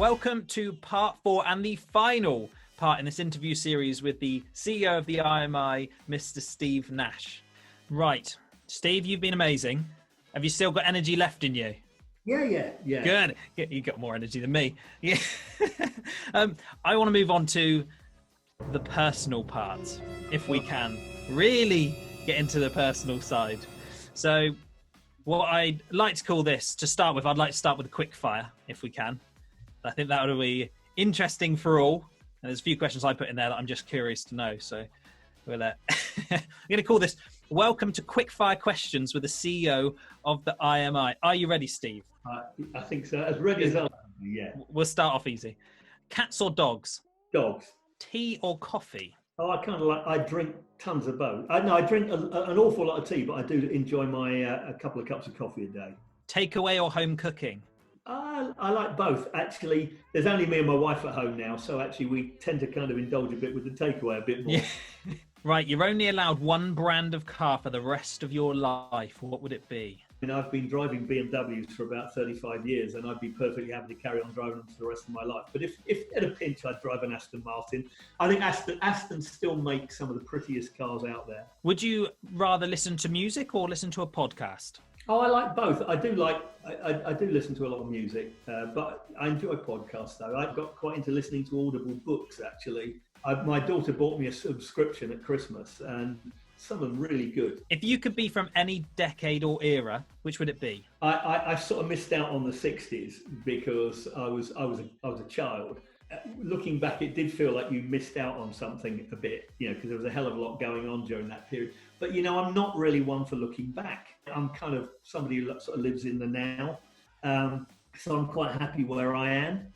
Welcome to part 4 and the final part in this interview series with the CEO of the IMI, Mr. Steve Nash. Right, Steve, you've been amazing. Have you still got energy left in you? Yeah. Good. You got more energy than me. Yeah. I want to move on to the personal part, if we can really get into the personal side. So what I'd like to call this, to start with, I'd like to start with a quick fire, if we can. I think that would be interesting for all. And there's a few questions I put in there that I'm just curious to know. So we'll, I'm going to call this Welcome to Quick Fire Questions with the CEO of the IMI. Are you ready, Steve? I think so. As ready as I'll be, yeah. We'll start off easy. Cats or dogs? Dogs. Tea or coffee? Oh, I drink tons of both. I drink an awful lot of tea, but I do enjoy my a couple of cups of coffee a day. Takeaway or home cooking? I like both. Actually, there's only me and my wife at home now, so actually we tend to kind of indulge a bit with the takeaway a bit more. Yeah. Right, you're only allowed one brand of car for the rest of your life. What would it be? I've been driving BMWs for about 35 years, and I'd be perfectly happy to carry on driving them for the rest of my life. But if at a pinch, I'd drive an Aston Martin. I think Aston still makes some of the prettiest cars out there. Would you rather listen to music or listen to a podcast? Oh, I like both. I do listen to a lot of music, but I enjoy podcasts though. I got quite into listening to Audible books actually. My daughter bought me a subscription at Christmas, and some of them really good. If you could be from any decade or era, which would it be? I sort of missed out on the 60s because I was a child. Looking back, it did feel like you missed out on something a bit, because there was a hell of a lot going on during that period. But, I'm not really one for looking back. I'm kind of somebody who sort of lives in the now. So I'm quite happy where I am.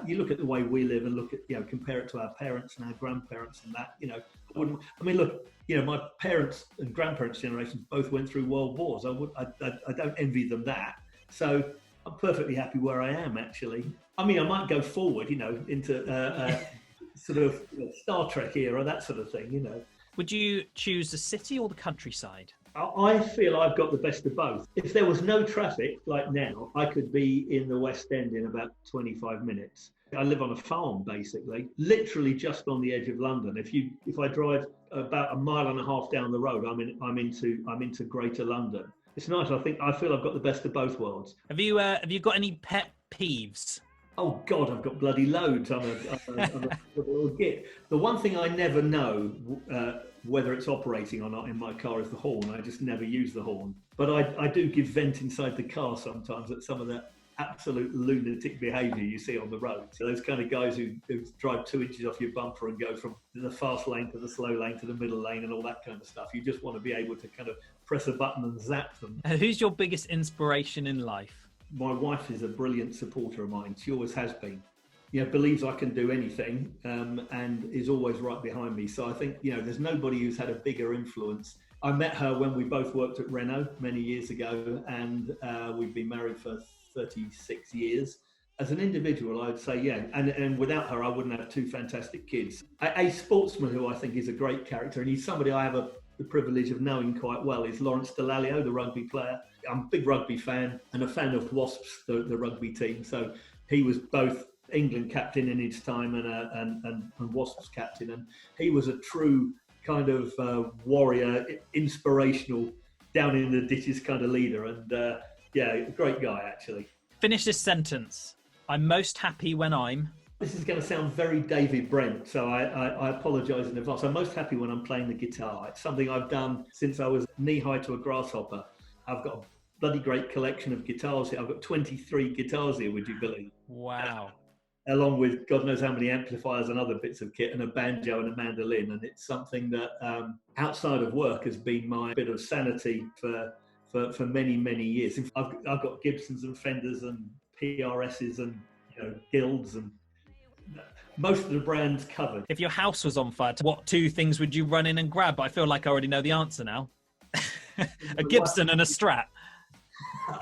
You look at the way we live and look at, compare it to our parents and our grandparents and that, look, my parents and grandparents' generations both went through world wars. I don't envy them that. So I'm perfectly happy where I am, actually. I might go forward, into sort of Star Trek era, that sort of thing, Would you choose the city or the countryside? I feel I've got the best of both. If there was no traffic, like now, I could be in the West End in about 25 minutes. I live on a farm, basically, literally just on the edge of London. If I drive about a mile and a half down the road, I'm into Greater London. It's nice. I feel I've got the best of both worlds. Have you got any pet peeves? Oh God, I've got bloody loads. I'm a little git. The one thing I never know whether it's operating or not in my car is the horn. I just never use the horn. But I do give vent inside the car sometimes at some of that absolute lunatic behaviour you see on the road. So those kind of guys who drive 2 inches off your bumper and go from the fast lane to the slow lane to the middle lane and all that kind of stuff. You just want to be able to kind of press a button and zap them. Who's your biggest inspiration in life? My wife is a brilliant supporter of mine. She always has been. Believes I can do anything and is always right behind me. So I think, there's nobody who's had a bigger influence. I met her when we both worked at Renault many years ago, and we've been married for 36 years. As an individual, I'd say, yeah. And without her, I wouldn't have 2 fantastic kids. A sportsman who I think is a great character, and he's somebody I have the privilege of knowing quite well, is Lawrence Dallaglio, the rugby player. I'm a big rugby fan and a fan of Wasps, the rugby team. So he was both England captain in his time and Wasps captain. And he was a true kind of warrior, inspirational, down in the ditches kind of leader. And a great guy, actually. Finish this sentence. I'm most happy when I'm... This is going to sound very David Brent, so I apologise in advance. I'm most happy when I'm playing the guitar. It's something I've done since I was knee-high to a grasshopper. I've got a bloody great collection of guitars here. I've got 23 guitars here, would you believe? Wow. Along with God knows how many amplifiers and other bits of kit and a banjo and a mandolin. And it's something that outside of work has been my bit of sanity for many, many years. I've got Gibsons and Fenders and PRSs and Guilds and most of the brands covered. If your house was on fire, what 2 things would you run in and grab? I feel like I already know the answer now. A Gibson and a Strat.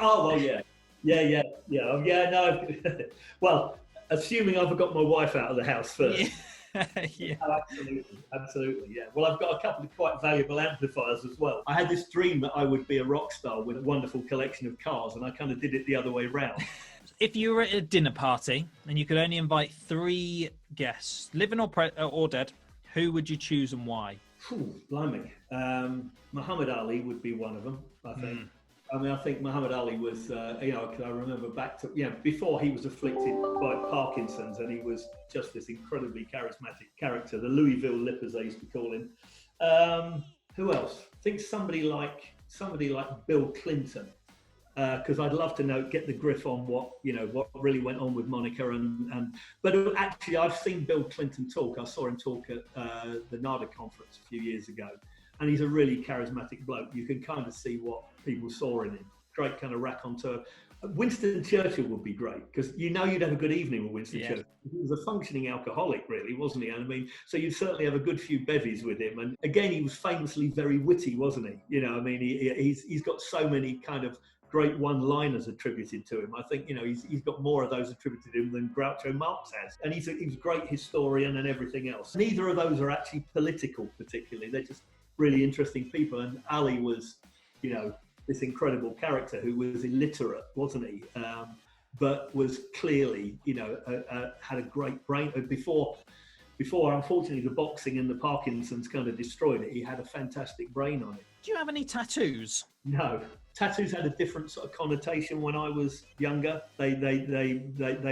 Oh, well, yeah. No. Well, assuming I've got my wife out of the house first. Yeah. Oh, absolutely, yeah. Well, I've got a couple of quite valuable amplifiers as well. I had this dream that I would be a rock star with a wonderful collection of cars, and I kind of did it the other way round. If you were at a dinner party and you could only invite 3 guests, living or dead, who would you choose and why? Blimey. Muhammad Ali would be one of them, I think. I mean, I think Muhammad Ali was, I remember back to, before he was afflicted by Parkinson's, and he was just this incredibly charismatic character, the Louisville Lip, as they used to call him. Who else? I think somebody like Bill Clinton, because I'd love to get the griff on what really went on with Monica, but actually I've seen Bill Clinton talk. I saw him talk at the NADA conference a few years ago, and he's a really charismatic bloke. You can kind of see what people saw in him. Great kind of raconteur. Winston Churchill would be great, because you'd have a good evening with Winston Churchill. He was a functioning alcoholic, really, wasn't he? And I mean, so you'd certainly have a good few bevies with him. And again, he was famously very witty, wasn't he? I mean, he's got so many kind of great one-liners attributed to him. I think he's got more of those attributed to him than Groucho Marx has, and he's a great historian and everything else. Neither of those are actually political, particularly. They're just really interesting people. And Ali was, this incredible character who was illiterate, wasn't he? But was clearly, had a great brain. Before, unfortunately, the boxing and the Parkinson's kind of destroyed it, he had a fantastic brain on it. Do you have any tattoos? No. Tattoos had a different sort of connotation when I was younger. They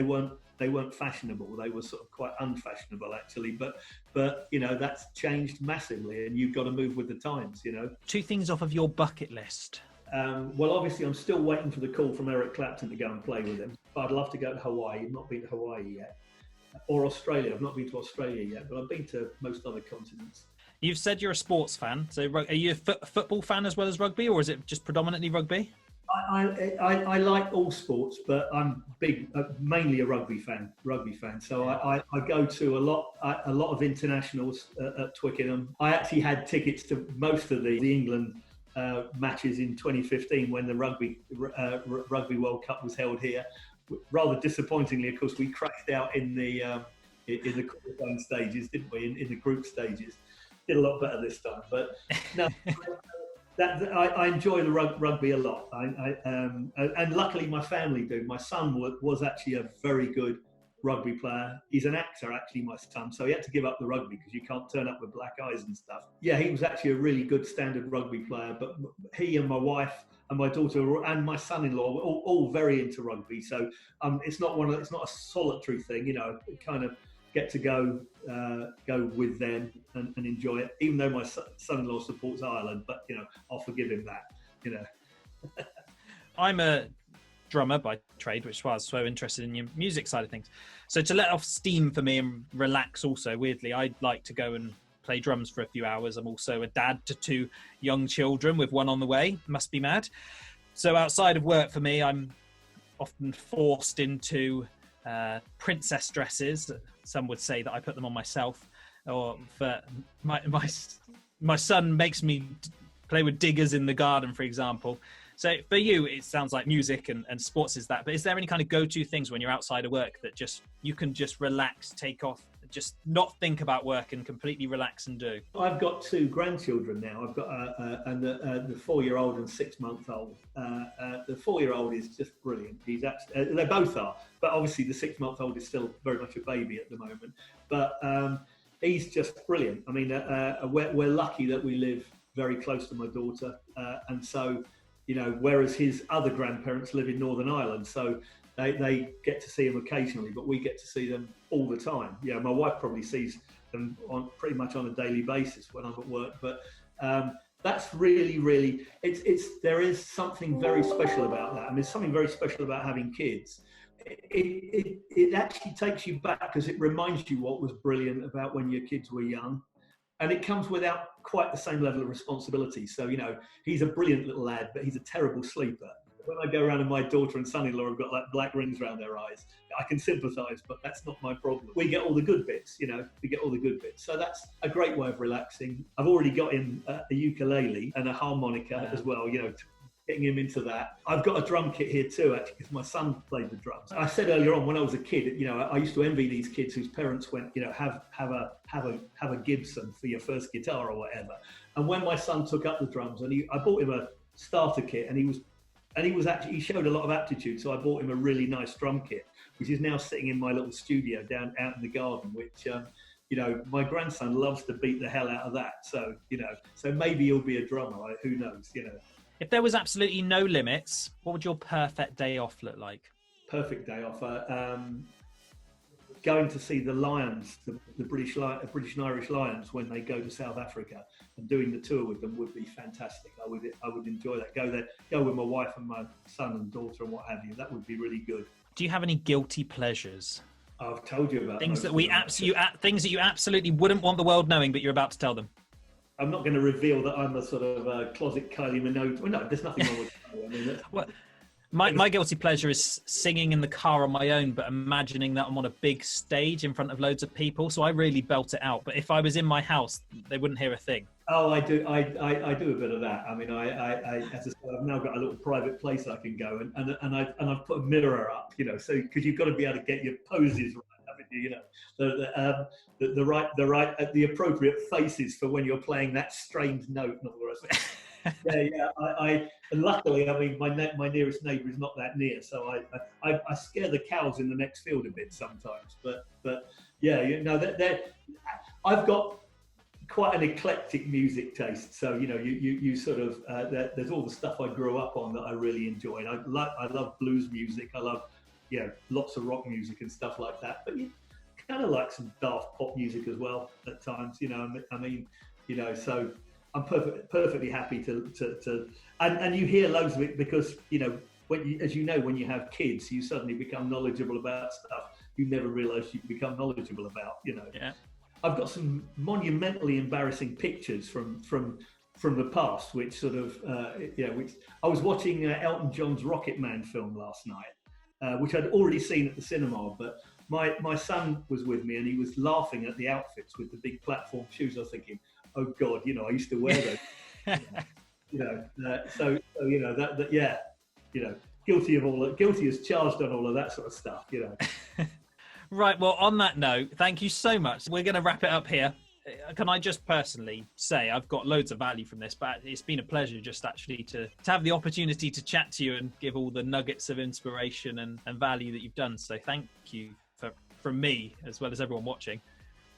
weren't fashionable. They were sort of quite unfashionable, actually. But that's changed massively, and you've got to move with the times. 2 things off of your bucket list. Well, obviously, I'm still waiting for the call from Eric Clapton to go and play with him. But I'd love to go to Hawaii. I've not been to Hawaii yet. Or Australia. I've not been to Australia yet, but I've been to most other continents. You've said you're a sports fan. So are you a football fan as well as rugby, or is it just predominantly rugby? I like all sports, but I'm mainly a rugby fan. So I go to a lot of internationals at Twickenham. I actually had tickets to most of the England matches in 2015 when the Rugby World Cup was held here. Rather disappointingly, of course, we crashed out in the quarterfinal stages, didn't we? In the group stages, did a lot better this time. But no, I enjoy the rugby a lot. And luckily, my family do. My son was actually a very good rugby player. He's an actor, actually, my son. So he had to give up the rugby because you can't turn up with black eyes and stuff. Yeah, he was actually a really good standard rugby player. But he and my wife and my daughter and my son-in-law were all very into rugby. So it's not a solitary thing, kind of get to go with them and enjoy it. Even though my son-in-law supports Ireland, but I'll forgive him that. I'm a drummer by trade, which is why I was so interested in your music side of things. So to let off steam for me and relax also, weirdly, I'd like to go and play drums for a few hours. I'm also a dad to 2 young children with one on the way. Must be mad. So outside of work for me, I'm often forced into princess dresses. Some would say that I put them on myself, or for my son makes me play with diggers in the garden, for example. So for you, it sounds like music and sports is that. But is there any kind of go-to things when you're outside of work that just you can just relax, take off, just not think about work and completely relax and do? I've got 2 grandchildren now. I've got the 4-year-old and 6-month-old. The 4-year-old is just brilliant. They both are, but obviously the 6-month-old is still very much a baby at the moment. But he's just brilliant. I mean, we're lucky that we live very close to my daughter, and so. Whereas his other grandparents live in Northern Ireland, so they get to see him occasionally, but we get to see them all the time. Yeah, my wife probably sees them pretty much on a daily basis when I'm at work. But that's really there is something very special about that. I mean, there's something very special about having kids. It actually takes you back because it reminds you what was brilliant about when your kids were young. And it comes without quite the same level of responsibility. So, he's a brilliant little lad, but he's a terrible sleeper. When I go around and my daughter and son-in-law have got like black rings around their eyes, I can sympathise, but that's not my problem. We get all the good bits, we get all the good bits. So that's a great way of relaxing. I've already got him a ukulele and a harmonica as well, getting him into that. I've got a drum kit here too, actually, because my son played the drums. I said earlier on, when I was a kid, I used to envy these kids whose parents went, have a Gibson for your first guitar or whatever. And when my son took up the drums, and I bought him a starter kit, and he was and he showed a lot of aptitude. So I bought him a really nice drum kit, which is now sitting in my little studio out in the garden, which, my grandson loves to beat the hell out of that. So, so maybe he'll be a drummer. Who knows, If there was absolutely no limits, what would your perfect day off look like? Perfect day off. Going to see the Lions, the British and Irish Lions, when they go to South Africa, and doing the tour with them would be fantastic. I would enjoy that. Go there, go with my wife and my son and daughter and what have you. That would be really good. Do you have any guilty pleasures? I've told you about things that things that you absolutely wouldn't want the world knowing, but you're about to tell them. I'm not going to reveal that I'm a sort of closet Kylie Minogue. Well, no, there's nothing wrong with that. I mean, well, my guilty pleasure is singing in the car on my own, but imagining that I'm on a big stage in front of loads of people. So I really belt it out. But if I was in my house, they wouldn't hear a thing. Oh, I do. I do a bit of that. I mean, as I said, I've now got a little private place I can go, and I've put a mirror up, so because you've got to be able to get your poses right. The appropriate faces for when you're playing that strange note and all the rest of it. I and luckily, I mean, my nearest neighbour is not that near, so I scare the cows in the next field a bit sometimes. But I've got quite an eclectic music taste. So you sort of there's all the stuff I grew up on that I really enjoy. And I love blues music. I love lots of rock music and stuff like that. But you kind of like some daft pop music as well at times. So I'm perfectly happy to and you hear loads of it because when you have kids, you suddenly become knowledgeable about stuff you never realised you'd become knowledgeable about. Yeah. I've got some monumentally embarrassing pictures from the past, which sort of which I was watching Elton John's Rocket Man film last night, which I'd already seen at the cinema, but my son was with me and he was laughing at the outfits with the big platform shoes. I was thinking, oh God, I used to wear those. Guilty as charged on all of that sort of stuff. Right. Well, on that note, thank you so much. We're going to wrap it up here. Can I just personally say I've got loads of value from this, but it's been a pleasure just actually to have the opportunity to chat to you and give all the nuggets of inspiration and value that you've done. So thank you from me as well as everyone watching.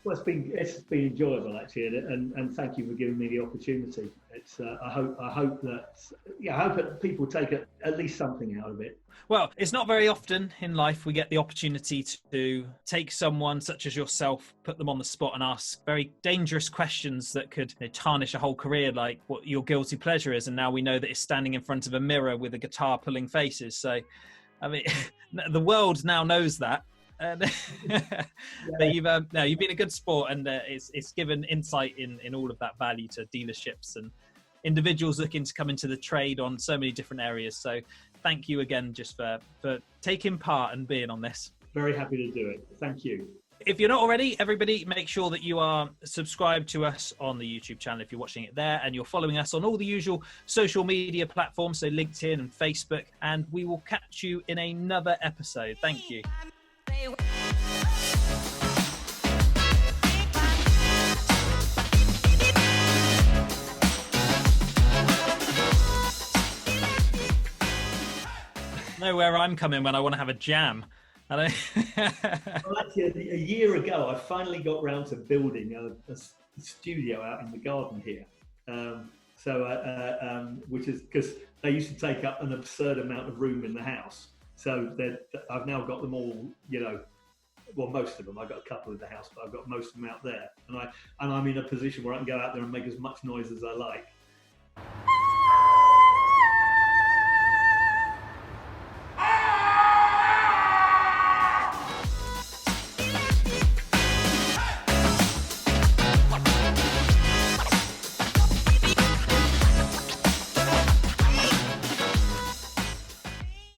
Well, it's been enjoyable actually, and thank you for giving me the opportunity. It's I hope that people take at least something out of it. Well, it's not very often in life we get the opportunity to take someone such as yourself, put them on the spot and ask very dangerous questions that could tarnish a whole career, like what your guilty pleasure is. And now we know that it's standing in front of a mirror with a guitar pulling faces. So, I mean, the world now knows that. But you've been a good sport, and it's given insight in all of that value to dealerships and individuals looking to come into the trade on so many different areas. So thank you again just for taking part and being on this. Very happy to do it. Thank you. If you're not already, everybody, make sure that you are subscribed to us on the YouTube channel if you're watching it there, and you're following us on all the usual social media platforms, so LinkedIn and Facebook, and we will catch you in another episode. Thank you. Know where I'm coming when I want to have a jam. Well, actually, a year ago, I finally got round to building a studio out in the garden here. Which is because they used to take up an absurd amount of room in the house. So I've now got them all, well, most of them. I've got a couple in the house, but I've got most of them out there. And I'm in a position where I can go out there and make as much noise as I like.